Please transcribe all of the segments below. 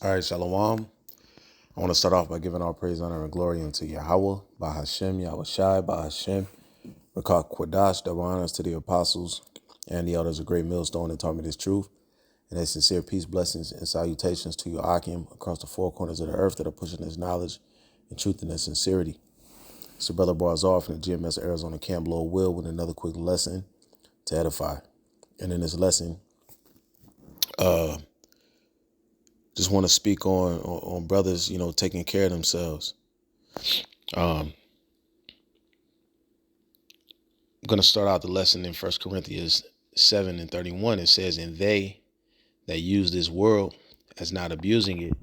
All right, Shalom. I want to start off by giving all praise, honor, and glory unto Yahweh, by Hashem, Yahweh Shai, by Hashem. Rakah Kwadash, double honors to the apostles and the elders of Great Millstone that taught me this truth. And a sincere peace, blessings, and salutations to your Ahchyam across the four corners of the earth that are pushing this knowledge and truth and their sincerity. It's your brother Barzar from the GMS Arizona Camp Lord Will with another quick lesson to edify. And in this lesson, just want to speak on brothers, taking care of themselves. I'm going to start out the lesson in 1 Corinthians 7:31. It says, "And they that use this world as not abusing it,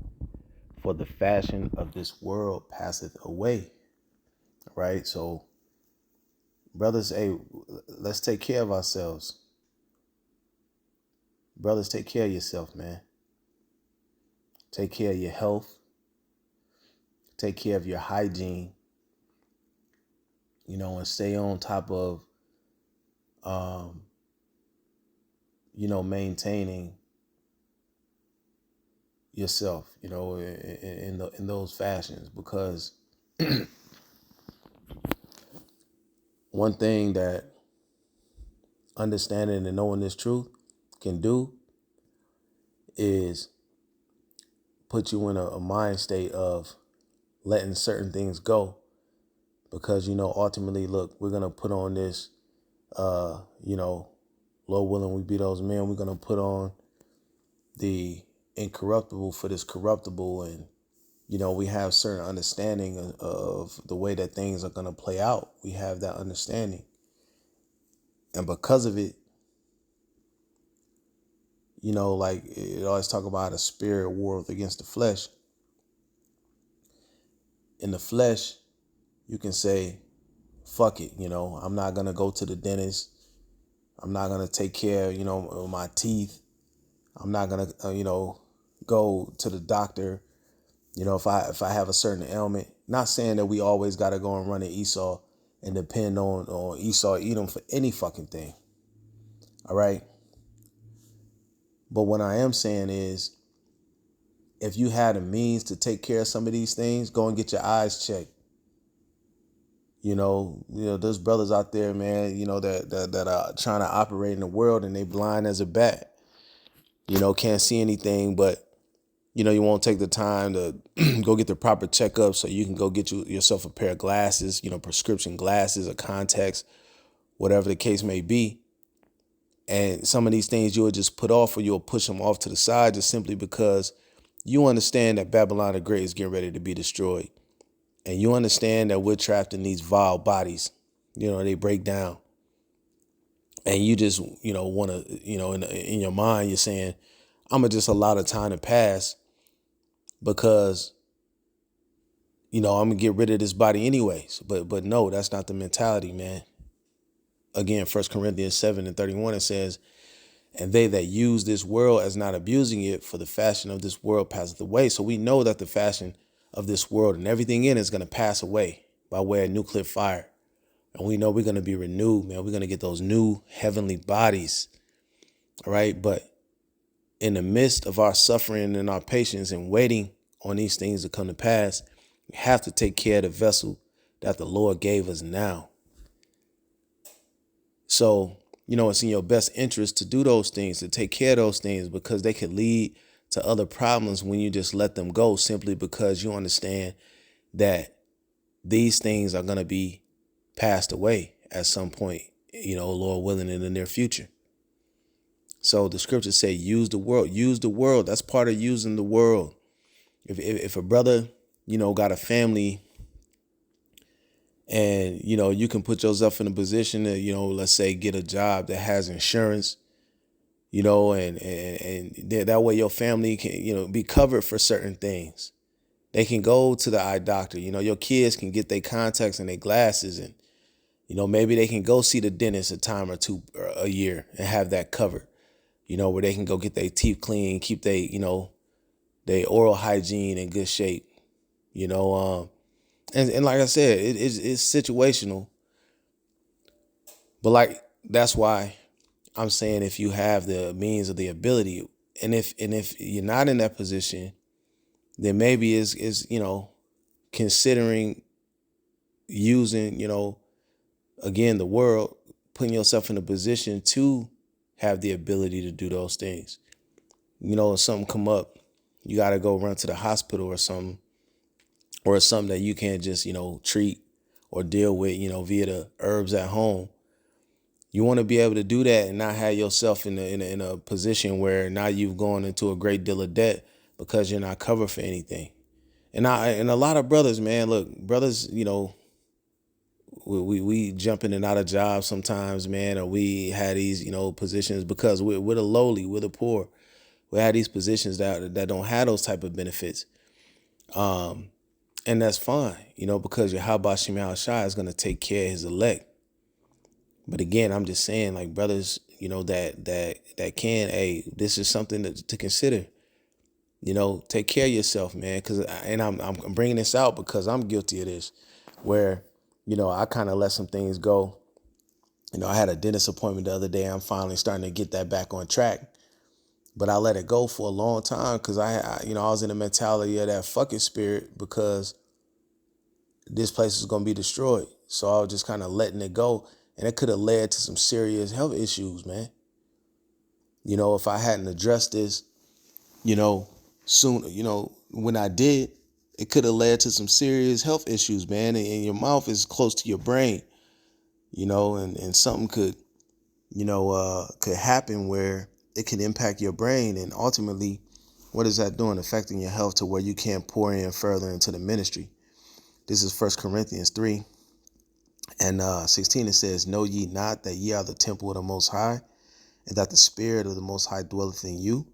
for the fashion of this world passeth away." Right? So, brothers, hey, let's take care of ourselves. Brothers, take care of yourself, man. Take care of your health. Take care of your hygiene. And stay on top of, maintaining yourself, in those fashions, because one thing that understanding and knowing this truth can do is put you in a mind state of letting certain things go, because ultimately, look, we're gonna put on this, Lord willing, we be those men. We're gonna put on the incorruptible for this corruptible, and we have certain understanding of the way that things are going to play out. We have that understanding. And because of it, like it always talk about a spirit warreth against the flesh. In the flesh, you can say, fuck it. I'm not going to go to the dentist. I'm not going to take care, of my teeth. I'm not going to, go to the doctor. If I have a certain ailment. Not saying that we always got to go and run to Esau and depend on Esau, Edom for any fucking thing. All right. But what I am saying is, if you had a means to take care of some of these things, go and get your eyes checked. There's brothers out there, man, that are trying to operate in the world and they blind as a bat. Can't see anything, but you won't take the time to go get the proper checkup so you can go get yourself a pair of glasses, prescription glasses or contacts, whatever the case may be. And some of these things you'll just put off, or you'll push them off to the side just simply because you understand that Babylon the Great is getting ready to be destroyed. And you understand that we're trapped in these vile bodies. They break down. And you just, want to, in your mind, you're saying, I'm going to just allow the time to pass because, I'm going to get rid of this body anyways. But no, that's not the mentality, man. Again, 1 Corinthians 7:31, it says, "And they that use this world as not abusing it, for the fashion of this world passeth away." So we know that the fashion of this world and everything in it is going to pass away by way of nuclear fire. And we know we're going to be renewed, man. We're going to get those new heavenly bodies. All right. But in the midst of our suffering and our patience and waiting on these things to come to pass, we have to take care of the vessel that the Lord gave us now. So, it's in your best interest to do those things, to take care of those things, because they could lead to other problems when you just let them go, simply because you understand that these things are going to be passed away at some point, Lord willing, in the near future. So the scriptures say, use the world. Use the world. That's part of using the world. If a brother, got a family, and, you can put yourself in a position to, let's say, get a job that has insurance, and that way your family can, be covered for certain things. They can go to the eye doctor. Your kids can get their contacts and their glasses, and, maybe they can go see the dentist a time or two a year and have that covered, where they can go get their teeth clean, keep their oral hygiene in good shape, And like I said, it's situational. But that's why I'm saying, if you have the means or the ability, and if you're not in that position, then maybe is considering using, again, the world, putting yourself in a position to have the ability to do those things. If something come up, you got to go run to the hospital or it's something that you can't just, treat or deal with, via the herbs at home. You want to be able to do that and not have yourself in a position where now you've gone into a great deal of debt because you're not covered for anything. And a lot of brothers, man, look, brothers, we jump in and out of jobs sometimes, man, or we had these, positions because we're the lowly, we're the poor. We have these positions that don't have those type of benefits. And that's fine, because your Habashim Shai is going to take care of his elect. But again, I'm just saying, like, brothers, that can, hey, this is something to consider. Take care of yourself, man. And I'm bringing this out because I'm guilty of this, where, I kind of let some things go. I had a dentist appointment the other day. I'm finally starting to get that back on track. But I let it go for a long time because I was in the mentality of that fucking spirit because this place is going to be destroyed. So I was just kind of letting it go. And it could have led to some serious health issues, man. If I hadn't addressed this, soon, when I did, it could have led to some serious health issues, man. And your mouth is close to your brain, and something could happen where it can impact your brain. And ultimately, what is that doing? Affecting your health to where you can't pour in further into the ministry. This is 1 Corinthians 3 and 16. It says, "Know ye not that ye are the temple of the Most High, and that the Spirit of the Most High dwelleth in you?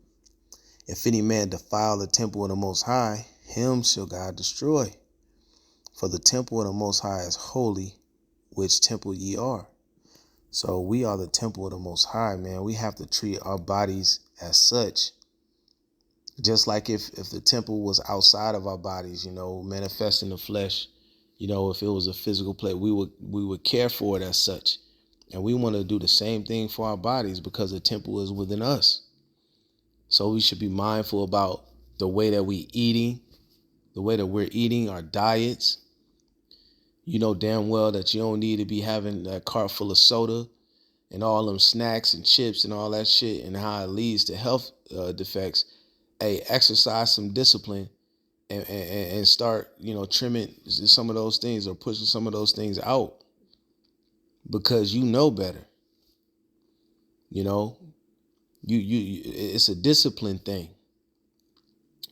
If any man defile the temple of the Most High, him shall God destroy. For the temple of the Most High is holy, which temple ye are." So we are the temple of the Most High, man. We have to treat our bodies as such. Just like if the temple was outside of our bodies, manifesting the flesh, if it was a physical place, we would care for it as such. And we want to do the same thing for our bodies because the temple is within us. So we should be mindful about the way that we're eating, our diets. You know damn well that you don't need to be having that cart full of soda and all them snacks and chips and all that shit and how it leads to health defects. Hey, exercise some discipline and start, trimming some of those things or pushing some of those things out because you know better. It's a discipline thing.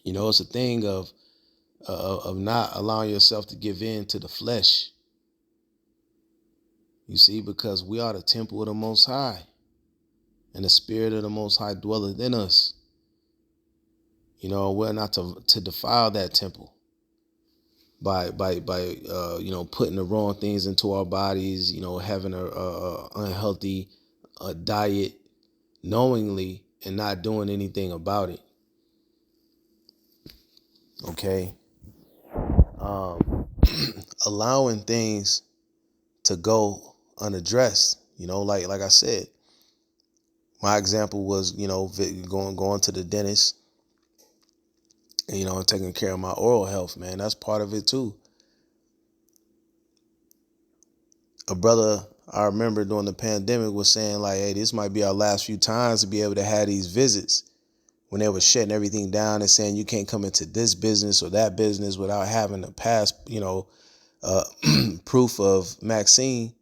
It's a thing of not allowing yourself to give in to the flesh. You see, because we are the temple of the Most High, and the Spirit of the Most High dwelleth in us. We're not to defile that temple by putting the wrong things into our bodies. Having a unhealthy diet knowingly and not doing anything about it. Okay. Allowing things to go unaddressed, like I said, my example was, going to the dentist and, and taking care of my oral health, man. That's part of it too. A brother I remember during the pandemic was saying like, hey, this might be our last few times to be able to have these visits, when they were shutting everything down and saying you can't come into this business or that business without having a pass, proof of vaccine.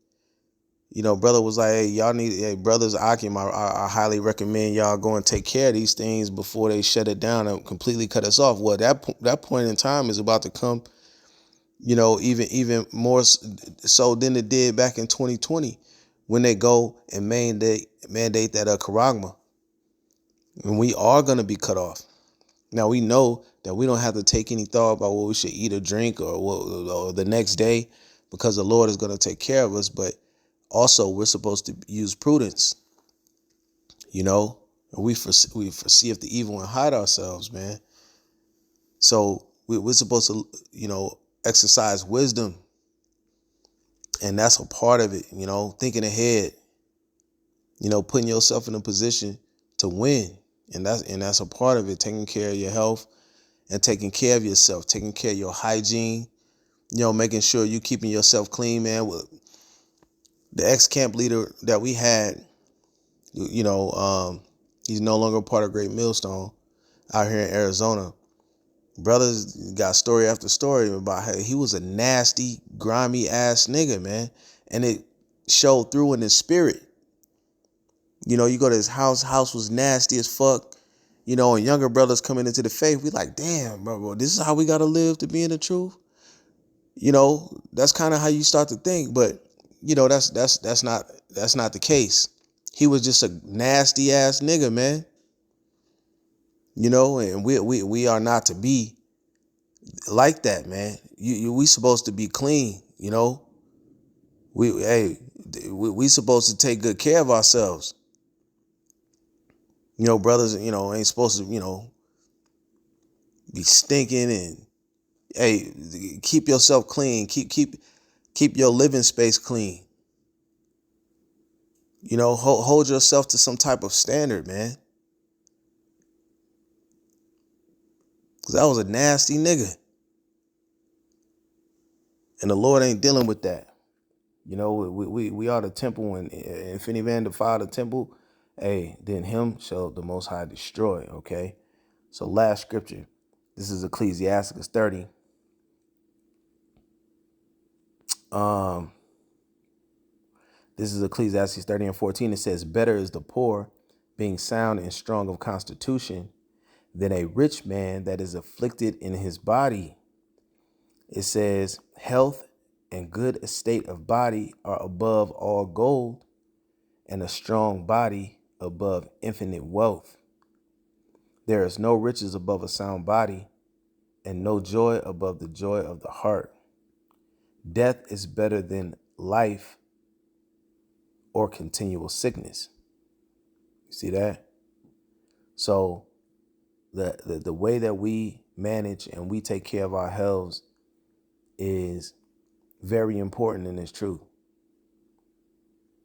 Brother was like, hey, y'all need, hey, brothers, Ahchyam, I highly recommend y'all go and take care of these things before they shut it down and completely cut us off. Well, that point in time is about to come, even more so than it did back in 2020 when they go and mandate that charagma. And we are going to be cut off. Now, we know that we don't have to take any thought about what we should eat or drink or the next day because the Lord is going to take care of us. But also, we're supposed to use prudence, and we foresee if the evil and hide ourselves, man. So we're supposed to, exercise wisdom. And that's a part of it, thinking ahead, putting yourself in a position to win. And that's a part of it, taking care of your health and taking care of yourself, taking care of your hygiene, making sure you keeping yourself clean, man. With the ex-camp leader that we had, he's no longer part of Great Millstone out here in Arizona. Brothers got story after story about how he was a nasty, grimy ass nigga, man. And it showed through in his spirit. You go to his house was nasty as fuck. And younger brothers coming into the faith, we like, damn, bro, this is how we gotta live to be in the truth. That's kind of how you start to think, but that's not the case. He was just a nasty ass nigga, man. And we are not to be like that, man. We supposed to be clean, we supposed to take good care of ourselves. Brothers, ain't supposed to, be stinking, and hey, keep yourself clean. Keep your living space clean. Hold yourself to some type of standard, man. 'Cause that was a nasty nigga. And the Lord ain't dealing with that. We are the temple, and if any man defile the temple, hey, then him shall the Most High destroy, okay? So last scripture. This is Ecclesiasticus 30. This is Ecclesiastes 30 and 14. It says, better is the poor being sound and strong of constitution than a rich man that is afflicted in his body. It says, health and good estate of body are above all gold, and a strong body above infinite wealth. There is no riches above a sound body, and no joy above the joy of the heart. Death is better than life or continual sickness. You see that? So the way that we manage and we take care of our health is very important in this truth.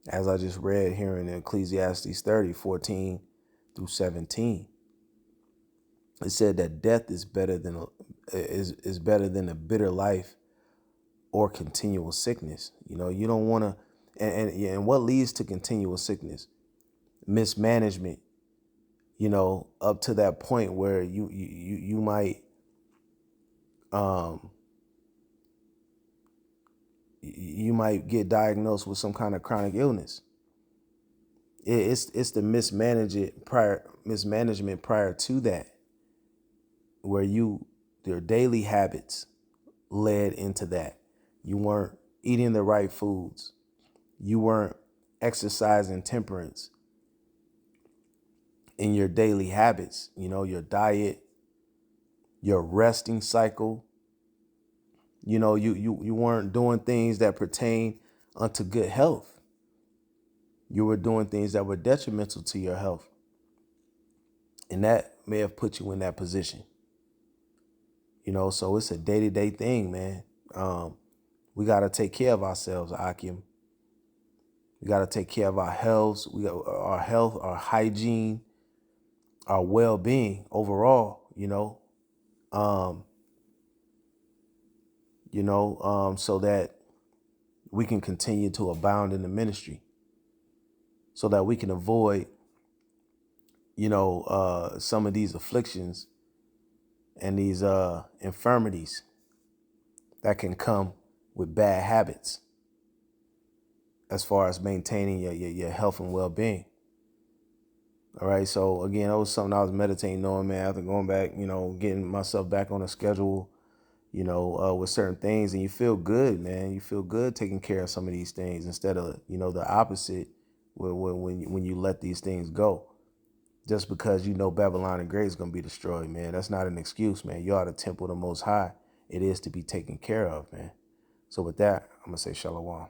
As I just read here in Ecclesiastes 30, 14 through 17, it said that death is better than a bitter life or continual sickness. You don't want to, and what leads to continual sickness? Mismanagement. Up to that point where you might you might get diagnosed with some kind of chronic illness. It's the mismanagement prior to that, where your daily habits led into that. You weren't eating the right foods. You weren't exercising temperance in your daily habits, your diet, your resting cycle. You weren't doing things that pertain unto good health. You were doing things that were detrimental to your health. And that may have put you in that position. So it's a day-to-day thing, man. We got to take care of ourselves, Ahchyam. We got to take care of our health. We got our health, our hygiene, our well-being overall, so that we can continue to abound in the ministry, so that we can avoid, some of these afflictions and these infirmities that can come with bad habits as far as maintaining your health and well-being. All right. So again, that was something I was meditating on, man, after going back, getting myself back on a schedule, with certain things, and you feel good, man. You feel good taking care of some of these things instead of, the opposite when you let these things go. Just because Babylon the Great is going to be destroyed, man. That's not an excuse, man. You are the temple of the Most High. It is to be taken care of, man. So with that, I'm going to say shalom.